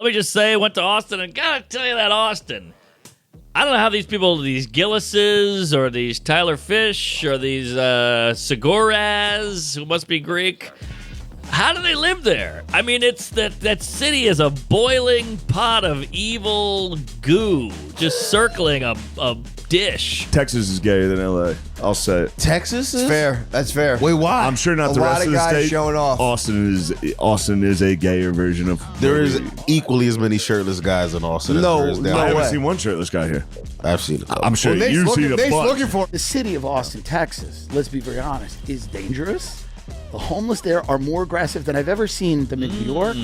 Let me just say, I went to Austin, and gotta tell you that Austin. I don't know how these people, these Gillises, or these Tyler Fish, or these Seguras, who must be Greek, how do they live there? I mean, it's that city is a boiling pot of evil goo just circling a dish. Texas is gayer than LA. I'll say it. Texas is Fair. That's fair. Wait, why? I'm sure not the rest of the guys state. showing off. Austin is a gayer version of. There is equally as many shirtless guys in Austin as there is down I there. haven't seen one shirtless guy here. I've seen it. I'm sure you've seen a bunch. looking for The city of Austin, Texas, let's be very honest, is dangerous. The homeless there are more aggressive than I've ever seen them in New York.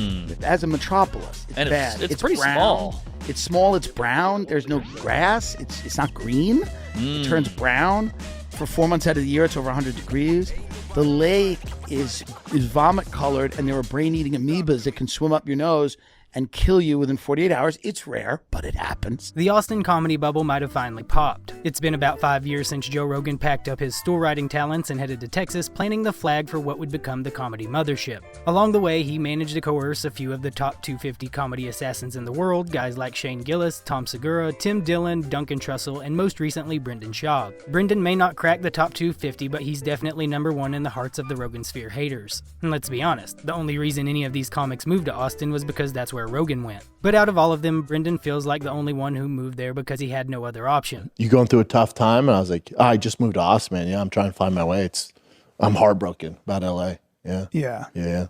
As a metropolis, it's And bad. it's pretty brown. small. It's small. It's brown. There's no grass. It's not green. It turns brown. For 4 months out of the year, it's over 100 degrees. The lake is vomit colored, and there are brain-eating amoebas that can swim up your nose and kill you within 48 hours. It's rare, but it happens. The Austin comedy bubble might have finally popped. It's been about 5 years since Joe Rogan packed up his stool riding talents and headed to Texas, planting the flag for what would become the comedy mothership. Along the way, he managed to coerce a few of the top 250 comedy assassins in the world, guys like Shane Gillis, Tom Segura, Tim Dillon, Duncan Trussell, and most recently Brendan Schaub. Brendan may not crack the top 250, but he's definitely number one in the hearts of the Rogansphere haters. And let's be honest, the only reason any of these comics moved to Austin was because that's where Rogan went. But out of all of them, Brendan feels like the only one who moved there because he had no other option. You going through a tough time? And I was like, I just moved to Austin, man. Yeah, I'm trying to find my way. I'm heartbroken about LA. Yeah. Yeah.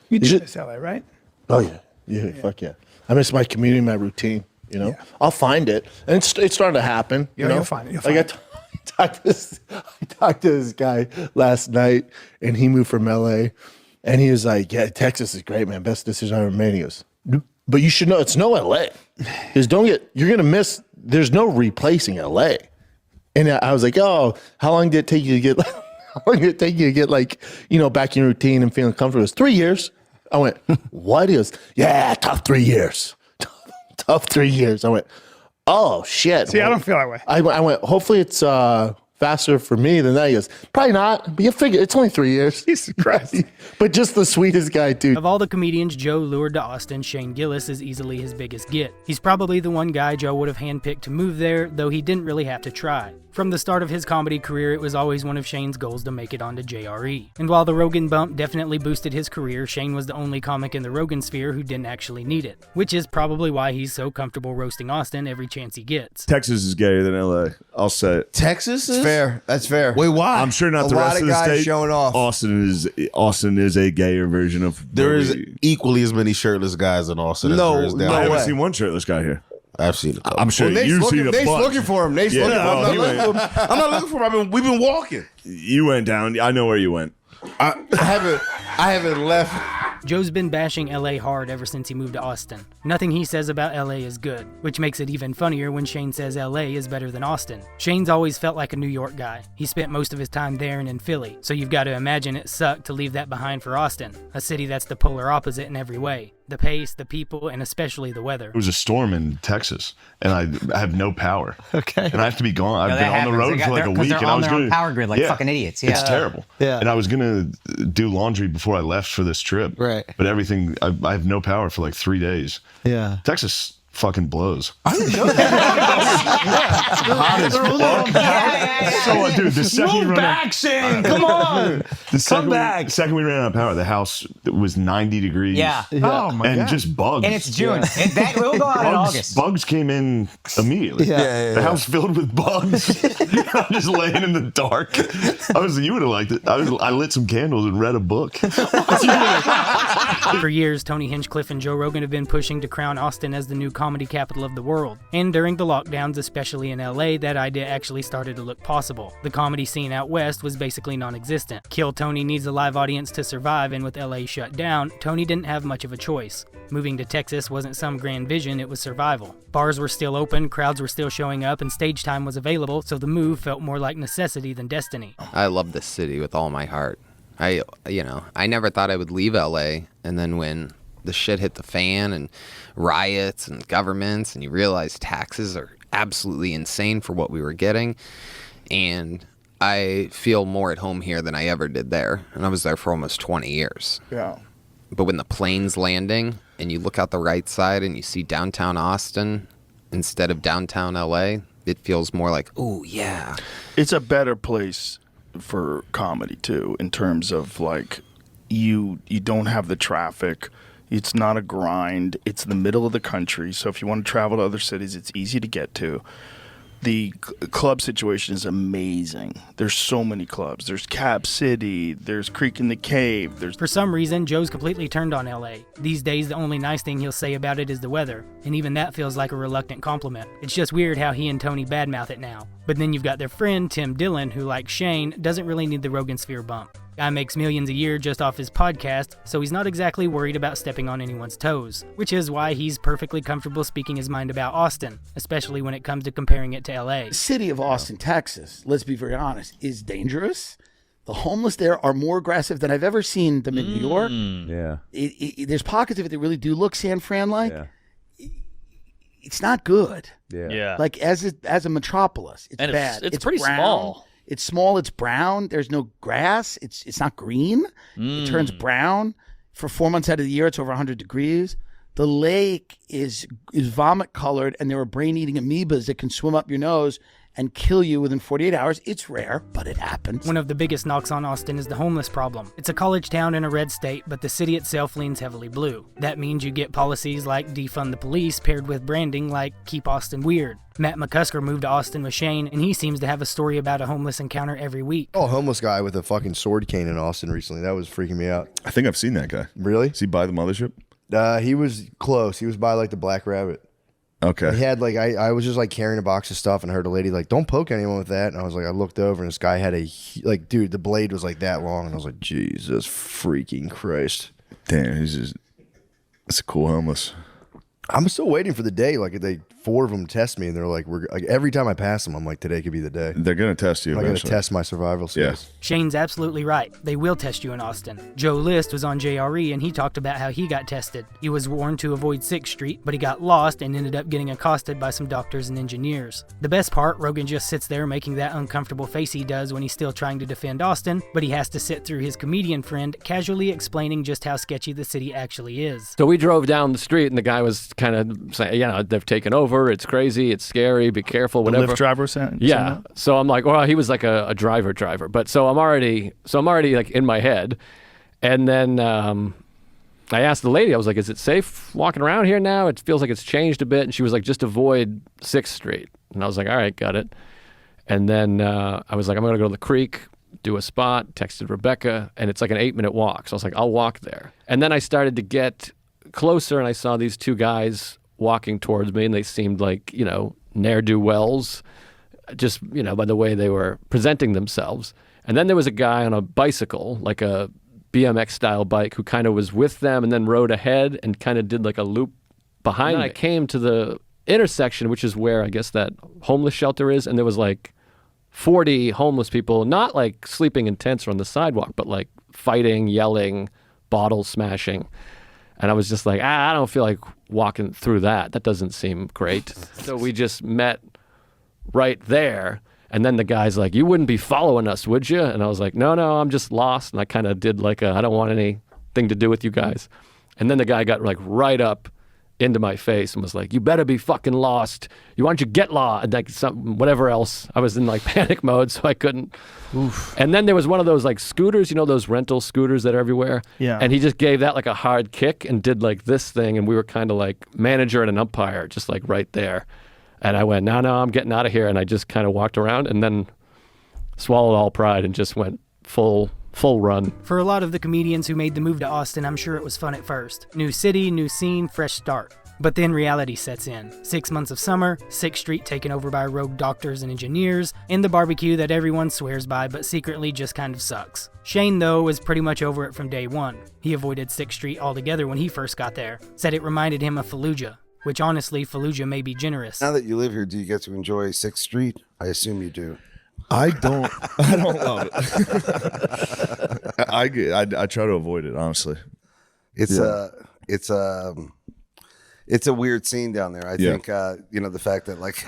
You do miss LA, right? Oh, yeah. Yeah, fuck yeah. I miss my community, my routine, you know? Yeah. I'll find it. And it's starting to happen, you know? You'll find it. I talked to this guy last night, and he moved from LA, and he was like, yeah, Texas is great, man. Best decision I ever made. He goes, but you should know it's no LA. Because you're going to miss, there's no replacing LA. And I was like, oh, how long did it take you to get, like, you know, back in your routine and feeling comfortable? It was 3 years. I went, what? He goes, yeah, tough 3 years. Tough 3 years. I went, oh, shit. See, I don't feel that way. I went, hopefully it's faster for me than that. He goes, probably not, but you figure it's only 3 years. Jesus Christ. But just the sweetest guy, dude. Of all the comedians Joe lured to Austin, Shane Gillis is easily his biggest get. He's probably the one guy Joe would have handpicked to move there, though he didn't really have to try. From the start of his comedy career, it was always one of Shane's goals to make it onto JRE. And while the Rogan bump definitely boosted his career, Shane was the only comic in the Rogansphere who didn't actually need it, which is probably why he's so comfortable roasting Austin every chance he gets. Texas is gayer than LA. I'll say it. Texas is fair. That's fair. Wait, why? I'm sure not the rest of the guys state. showing off. Austin is a gayer version of. There is equally as many shirtless guys in Austin as there is down I there. haven't seen one shirtless guy here. I've seen it. Though. I'm sure you've seen a bunch. Nate's looking for him. Nate's looking for him. I'm not looking for him. We've been walking. You went down. I know where you went. I haven't left. Joe's been bashing LA hard ever since he moved to Austin. Nothing he says about LA is good, which makes it even funnier when Shane says LA is better than Austin. Shane's always felt like a New York guy. He spent most of his time there and in Philly, so you've got to imagine it sucked to leave that behind for Austin, a city that's the polar opposite in every way. The pace, the people, and especially the weather. It was a storm in Texas, and I have no power. Okay. And I have to be gone. I've been on the road for like a week, they're and I was on going power grid like fucking idiots. Yeah. It's terrible. Yeah. And I was gonna do laundry before I left for this trip. Right. But everything, I have no power for like 3 days. Yeah. Texas fucking blows. I didn't know that. Hot as fuck. So, dude, the second we ran back, Shane. Come on. Come back. The second we ran out of power, the house was 90 degrees. Yeah. Oh my God. And just bugs. And it's June. It will go out in August. Bugs came in immediately. Yeah. The house filled with bugs. I'm just laying in the dark. You would have liked it. I lit some candles and read a book. For years, Tony Hinchcliffe and Joe Rogan have been pushing to crown Austin as the new comedy capital of the world. And during the lockdowns, especially in LA, that idea actually started to look possible. The comedy scene out west was basically non-existent. Kill Tony needs a live audience to survive, and with LA shut down, Tony didn't have much of a choice. Moving to Texas wasn't some grand vision, it was survival. Bars were still open, crowds were still showing up, and stage time was available, so the move felt more like necessity than destiny. I love this city with all my heart. I never thought I would leave LA, and then when the shit hit the fan and riots and governments, and you realize taxes are absolutely insane for what we were getting, and I feel more at home here than I ever did there, and I was there for almost 20 years. Yeah. But when the plane's landing and you look out the right side and you see downtown Austin instead of downtown LA, it feels more like, oh, yeah. It's a better place for comedy, too, in terms of, like, you don't have the traffic. It's not a grind. It's the middle of the country. So if you want to travel to other cities, it's easy to get to. The club situation is amazing. There's so many clubs. There's Cap City. There's Creek in the Cave. For some reason, Joe's completely turned on LA. These days, the only nice thing he'll say about it is the weather, and even that feels like a reluctant compliment. It's just weird how he and Tony badmouth it now. But then you've got their friend, Tim Dillon, who, like Shane, doesn't really need the Rogansphere bump. Guy makes millions a year just off his podcast, so he's not exactly worried about stepping on anyone's toes, which is why he's perfectly comfortable speaking his mind about Austin, especially when it comes to comparing it to LA. The city of Austin, Texas, let's be very honest, is dangerous. The homeless there are more aggressive than I've ever seen them in New York. Yeah. There's pockets of it that really do look San Fran-like. Yeah. It's not good. Yeah. Like as a metropolis, it's And bad. it's pretty brown. small. It's small. It's brown. There's no grass. It's not green. It turns brown. For 4 months out of the year, it's over 100 degrees. The lake is vomit colored, and there are brain-eating amoebas that can swim up your nose and kill you within 48 hours. It's rare, but it happens. One of the biggest knocks on Austin is the homeless problem. It's a college town in a red state, but the city itself leans heavily blue. That means you get policies like defund the police paired with branding like Keep Austin Weird. Matt McCusker moved to Austin with Shane, and he seems to have a story about a homeless encounter every week. Oh, a homeless guy with a fucking sword cane in Austin recently. That was freaking me out. I think I've seen that guy. Really? Is he by the mothership? He was close. He was by like the Black Rabbit. Okay. And he had like I was just like carrying a box of stuff and heard a lady like, "Don't poke anyone with that." And I was like, I looked over and this guy had like, dude, the blade was like that long, and I was like, Jesus freaking Christ. Damn, that's a cool homeless. I'm still waiting for the day. Like four of them test me, and they're like, every time I pass them, I'm like, today could be the day. They're gonna test you. I'm gonna test my survival skills. Yeah. Shane's absolutely right. They will test you in Austin. Joe List was on JRE, and he talked about how he got tested. He was warned to avoid 6th Street, but he got lost and ended up getting accosted by some doctors and engineers. The best part, Rogan just sits there making that uncomfortable face he does when he's still trying to defend Austin, but he has to sit through his comedian friend casually explaining just how sketchy the city actually is. So we drove down the street, and the guy was kind of saying, they've taken over. It's crazy. It's scary. Be careful. Whatever. The Lyft driver saying Yeah. So I'm like, well, he was like a driver, but so I'm already like in my head, and then I asked the lady, I was like, is it safe walking around here now? It feels like it's changed a bit, and she was like, just avoid 6th Street, and I was like, all right, got it. And then I was like, I'm gonna go to the creek, do a spot. Texted Rebecca, and it's like an 8-minute walk. So I was like, I'll walk there. And then I started to get closer, and I saw these two guys walking towards me, and they seemed like, ne'er-do-wells, just, by the way they were presenting themselves. And then there was a guy on a bicycle, like a BMX-style bike, who kind of was with them and then rode ahead and kind of did like a loop behind me. I came to the intersection, which is where I guess that homeless shelter is, and there was like 40 homeless people, not like sleeping in tents or on the sidewalk, but like fighting, yelling, bottles smashing. And I was just like, I don't feel like walking through that. That doesn't seem great. So we just met right there. And then the guy's like, you wouldn't be following us, would you? And I was like, no, I'm just lost. And I kind of did like I don't want anything to do with you guys. And then the guy got like right up into my face and was like, you better be fucking lost. Why don't you get lost? And like whatever else. I was in like panic mode, so I couldn't. Oof. And then there was one of those like scooters, those rental scooters that are everywhere. Yeah. And he just gave that like a hard kick and did like this thing. And we were kind of like manager and an umpire, just like right there. And I went, no, I'm getting out of here. And I just kind of walked around and then swallowed all pride and just went full run. For a lot of the comedians who made the move to Austin, I'm sure it was fun at first. New city, new scene, fresh start. But then reality sets in. 6 months of summer, 6th Street taken over by rogue doctors and engineers, and the barbecue that everyone swears by but secretly just kind of sucks. Shane, though, was pretty much over it from day one. He avoided 6th Street altogether when he first got there. Said it reminded him of Fallujah, which honestly, Fallujah may be generous. Now that you live here, do you get to enjoy 6th Street? I assume you do. I don't love it. I try to avoid it, honestly. It's a weird scene down there. I think the fact that like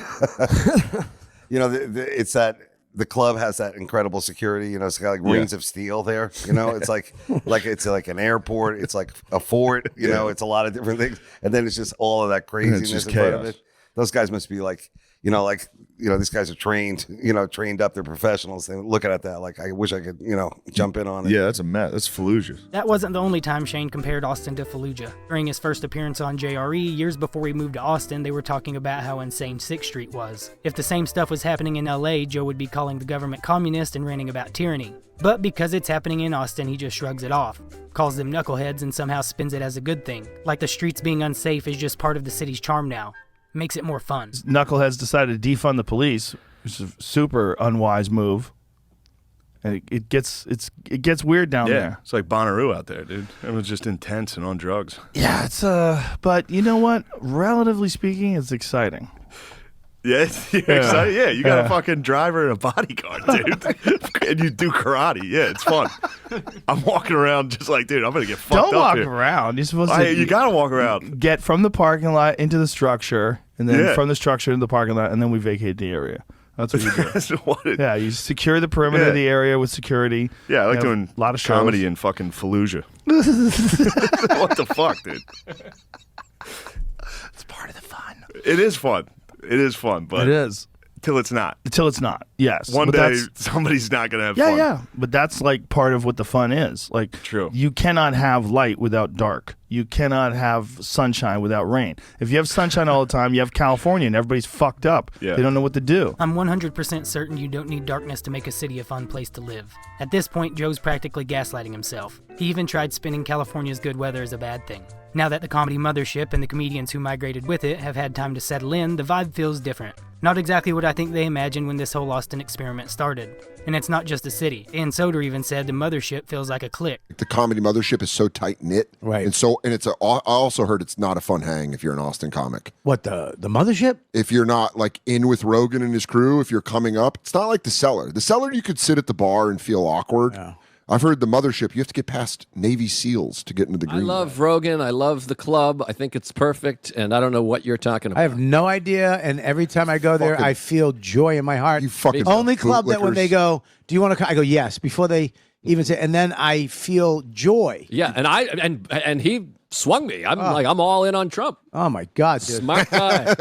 it's that the club has that incredible security. You know, it's got like rings of steel there. You know, it's like it's like an airport. It's like a fort. You know, it's a lot of different things. And then it's just all of that craziness just in front of chaos. it. Those guys must be like, these guys are trained up. They're professionals. They're looking at that like, I wish I could, jump in on it. Yeah, that's a mess. That's Fallujah. That wasn't the only time Shane compared Austin to Fallujah. During his first appearance on JRE, years before he moved to Austin, they were talking about how insane 6th Street was. If the same stuff was happening in LA, Joe would be calling the government communist and ranting about tyranny. But because it's happening in Austin, he just shrugs it off, calls them knuckleheads, and somehow spins it as a good thing. Like the streets being unsafe is just part of the city's charm now. Makes it more fun. Knuckleheads decided to defund the police, which is a super unwise move. And it gets weird down there. It's like Bonnaroo out there, dude. Everyone's just intense and on drugs. Yeah, it's but you know what? Relatively speaking, it's exciting. Yeah, excited. Yeah, you got a fucking driver and a bodyguard, dude. And you do karate. Yeah, it's fun. I'm walking around just like, dude, I'm gonna get fucked up. Don't walk here. around. You're supposed to. You gotta walk around. Get from the parking lot into the structure, and then from the structure into the parking lot, and then we vacate the area. That's what you do. That's what Yeah, you secure the perimeter of the area with security. Yeah, I like You have doing a lot of comedy shows. in fucking Fallujah. What the fuck, dude? It's part of the fun. It is fun. It is fun, but It is. till it's not. Until it's not. Yes. One But day that's- somebody's not gonna have Yeah, fun. yeah. But that's like part of what the fun is. Like, True. You cannot have light without dark. You cannot have sunshine without rain. If you have sunshine all the time, you have California and everybody's fucked up. Yeah. They don't know what to do. I'm 100% certain you don't need darkness to make a city a fun place to live. At this point, Joe's practically gaslighting himself. He even tried spinning California's good weather as a bad thing. Now that the comedy mothership and the comedians who migrated with it have had time to settle in, the vibe feels different. Not exactly what I think they imagined when this whole Austin experiment started. And it's not just a city. And Soder even said the mothership feels like a clique. The comedy mothership is so tight knit, Right. And I also heard it's not a fun hang if you're an Austin comic. What, the mothership? If you're not like in with Rogan and his crew, if you're coming up, it's not like the Cellar. The Cellar, you could sit at the bar and feel awkward. Yeah. I've heard the mothership, you have to get past Navy SEALs to get into the I green room. love Rogan. I love the club. I think it's perfect, and I don't know what you're talking about. I have no idea, and every time I go there, Fucking- I feel joy in my heart. You fucking Only club that when bootlickers. they go, do you want to? I go yes before they even say, and then I feel joy. Yeah, and he swung me. I'm all in on Trump. Oh my God, dude. Smart guy.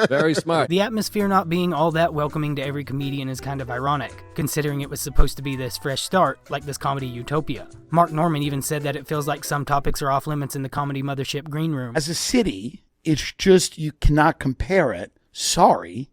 Very smart. The atmosphere not being all that welcoming to every comedian is kind of ironic, considering it was supposed to be this fresh start, like this comedy utopia. Mark Norman even said that it feels like some topics are off limits in the comedy mothership green room. As a city, it's just you cannot compare it. Sorry,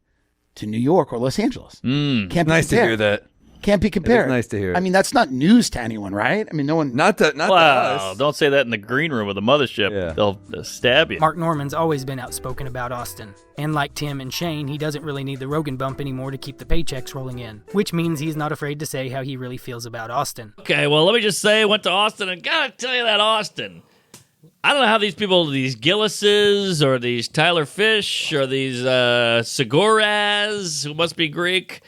to New York or Los Angeles. Can't be Nice to compared. hear that. Can't be compared. nice to hear it. I mean, that's not news to anyone, right? I mean, no one. Not to Wow, us. don't say that in the green room of the mothership. Yeah. They'll stab you. Mark Norman's always been outspoken about Austin. And like Tim and Shane, he doesn't really need the Rogan bump anymore to keep the paychecks rolling in, which means he's not afraid to say how he really feels about Austin. Okay, well, let me just say I went to Austin, and gotta tell you that Austin. I don't know how these people, these Gillises, or these Tyler Fish, or these Seguras, who must be Greek,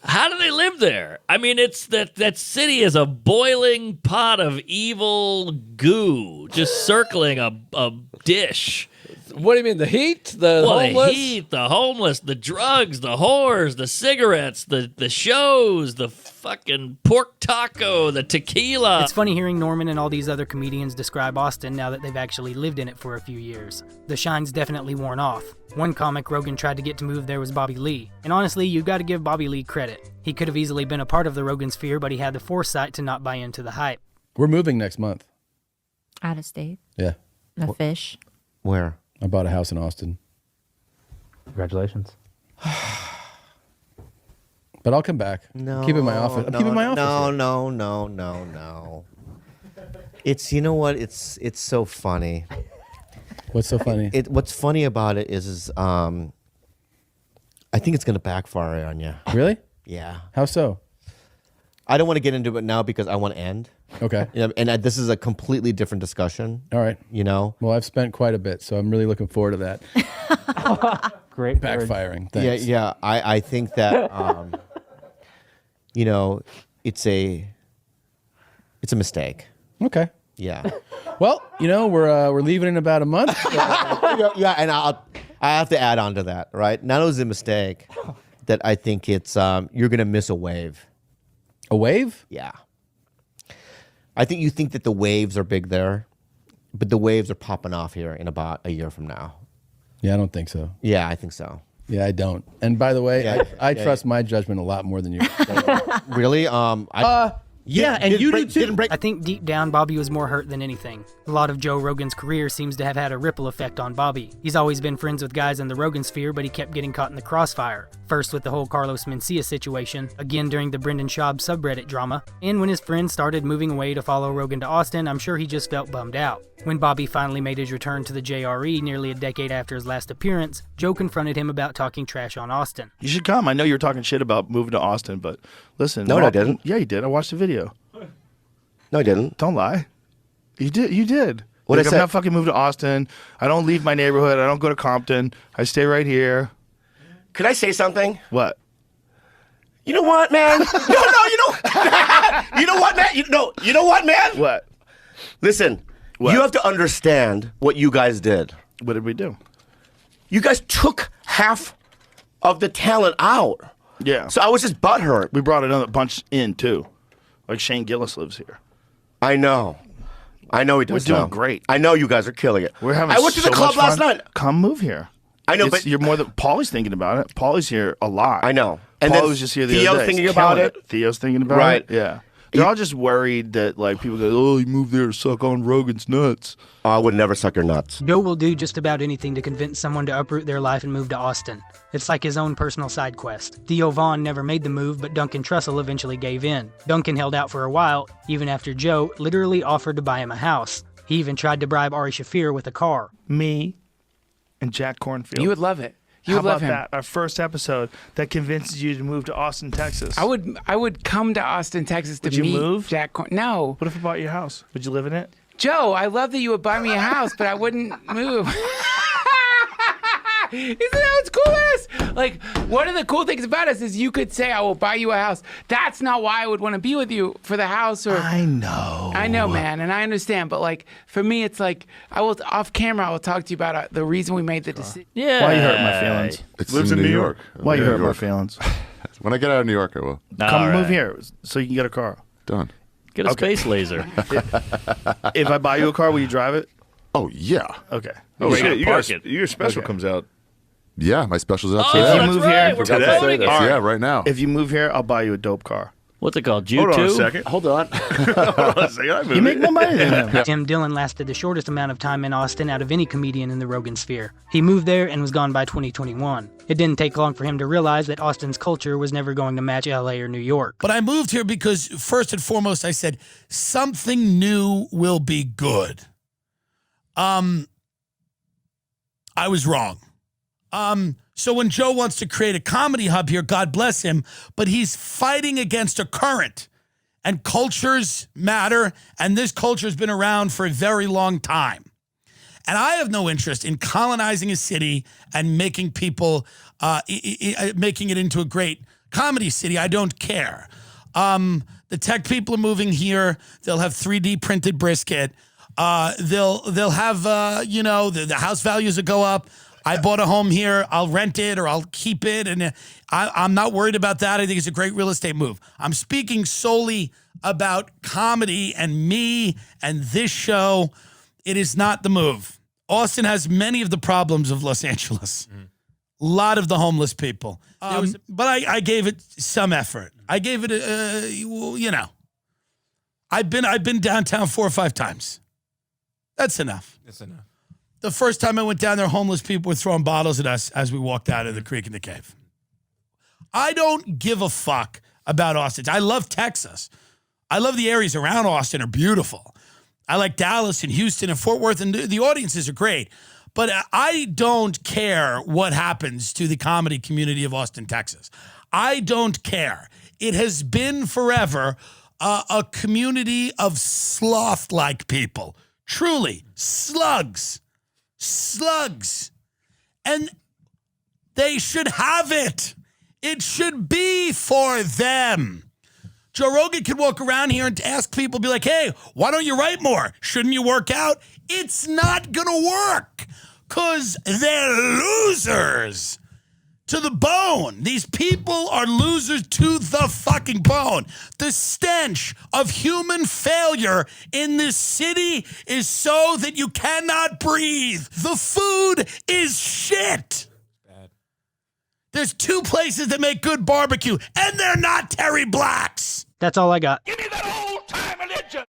how do they live there? I mean, it's that city is a boiling pot of evil goo just circling a dish. What do you mean? The heat? The homeless? The heat, the homeless, the drugs, the whores, the cigarettes, the shows, the fucking pork taco, the tequila. It's funny hearing Norman and all these other comedians describe Austin now that they've actually lived in it for a few years. The shine's definitely worn off. One comic Rogan tried to get to move there was Bobby Lee. And honestly, you gotta give Bobby Lee credit. He could have easily been a part of the Rogansphere, but he had the foresight to not buy into the hype. We're moving next month. Out of state. Yeah. A fish. Where? I bought a house in Austin. Congratulations. But I'll come back. No, I'm keeping my office. I'm keeping my office. No. It's you know what? It's so funny. What's so funny? What's funny about it is I think it's gonna backfire on you. Really? Yeah. How so? I don't want to get into it now because I want to end. Okay. You know, and this is a completely different discussion. All right. You know. Well, I've spent quite a bit, so I'm really looking forward to that. Great. Backfiring. Thanks. Yeah. I think that you know, it's a mistake. Okay. Yeah. Well, you know, we're leaving in about a month. Yeah, and I have to add on to that, right? Not only is it a mistake, that I think it's you're gonna miss a wave. A wave? Yeah. I think you think that the waves are big there, but the waves are popping off here in about a year from now. Yeah, I don't think so. Yeah, I think so. Yeah, I don't. And by the way, Yeah, I trust my judgment a lot more than you. Really? Yeah, and you do too. I think deep down, Bobby was more hurt than anything. A lot of Joe Rogan's career seems to have had a ripple effect on Bobby. He's always been friends with guys in the Rogansphere, but he kept getting caught in the crossfire. First with the whole Carlos Mencia situation, again during the Brendan Schaub subreddit drama, and when his friends started moving away to follow Rogan to Austin, I'm sure he just felt bummed out. When Bobby finally made his return to the JRE nearly a decade after his last appearance, Joe confronted him about talking trash on Austin. You should come. I know you were talking shit about moving to Austin, but listen. No, I didn't. Yeah, you did. I watched the video. No, I didn't. Don't lie. You did. You did. What I I'm said? not fucking moved to Austin. I don't leave my neighborhood. I don't go to Compton. I stay right here. Could I say something? What? You know what, man? No, you know. You know what, man? You know what, man? What? Listen, What? you have to understand what you guys did. What did we do? You guys took half of the talent out. Yeah. So I was just butthurt. We brought another bunch in too. Like Shane Gillis lives here. I know he does. We're doing now. great. I know you guys are killing it. We're having. I went to the so club much last fun. night. Come move here. I know, It's- but you're more than Paulie's thinking about it. Paulie's here a lot. I know. And Paul then was just here the Theo's other day. thinking He's about killing it. Theo's thinking about Right. it. Yeah. They're all just worried that like people go, oh, you moved there to suck on Rogan's nuts. I would never suck your nuts. Joe will do just about anything to convince someone to uproot their life and move to Austin. It's like his own personal side quest. Theo Vaughn never made the move, but Duncan Trussell eventually gave in. Duncan held out for a while, even after Joe literally offered to buy him a house. He even tried to bribe Ari Shaffir with a car. Me and Jack Cornfield. You would love it. You How would love about him. that? Our first episode that convinces you to move to Austin, Texas. I would come to Austin, Texas to Would you meet move? Jack. No. What if I bought your house? Would you live in it? Joe, I love that you would buy me a house, but I wouldn't move. Isn't that what's cool about us? Like, one of the cool things about us is you could say, I will buy you a house. That's not why I would want to be with you for the house. Or I know, man, and I understand. But, like, for me, it's like, off camera, I will talk to you about the reason we made the decision. Yeah. Why you hurting my feelings? It's Lives in New York. Why you New hurting my York. feelings? When I get out of New York, I will. Come move here so you can get a car. Done. Get a space laser. If I buy you a car, will you drive it? Oh yeah. Okay. Oh shit! park it. Your special Okay. comes out. Yeah, my special's out Oh, today. If you that's move right. here, We're Today? promoting it. Yes, yeah, right now. If you move here, I'll buy you a dope car. What's it called? Hold on a U2? second. Hold on. Hold on a second. I You make more money than him. Tim Dillon lasted the shortest amount of time in Austin out of any comedian in the Rogansphere. He moved there and was gone by 2021. It didn't take long for him to realize that Austin's culture was never going to match LA or New York. But I moved here because, first and foremost, I said, something new will be good. I was wrong. So when Joe wants to create a comedy hub here, God bless him, but he's fighting against a current. And cultures matter, and this culture's been around for a very long time. And I have no interest in colonizing a city and making people, making it into a great comedy city. I don't care. The tech people are moving here. They'll have 3D printed brisket. They'll have, the house values will go up. I bought a home here. I'll rent it or I'll keep it. And I'm not worried about that. I think it's a great real estate move. I'm speaking solely about comedy and me and this show. It is not the move. Austin has many of the problems of Los Angeles. A lot of the homeless people. But I gave it some effort. I gave it, I've been downtown 4 or 5 times. That's enough. That's enough. The first time I went down there, homeless people were throwing bottles at us as we walked out of the creek in the cave. I don't give a fuck about Austin. I love Texas. I love the areas around Austin are beautiful. I like Dallas and Houston and Fort Worth, and the audiences are great. But I don't care what happens to the comedy community of Austin, Texas. I don't care. It has been forever a community of sloth-like people. Truly, slugs. And they should have it. It should be for them. Joe Rogan could walk around here and ask people, be like, hey, why don't you write more? Shouldn't you work out? It's not going to work because they're losers. to the bone. These people are losers to the fucking bone. The stench of human failure in this city is so that you cannot breathe. The food is shit. There's 2 places that make good barbecue, and they're not Terry Black's. That's all I got.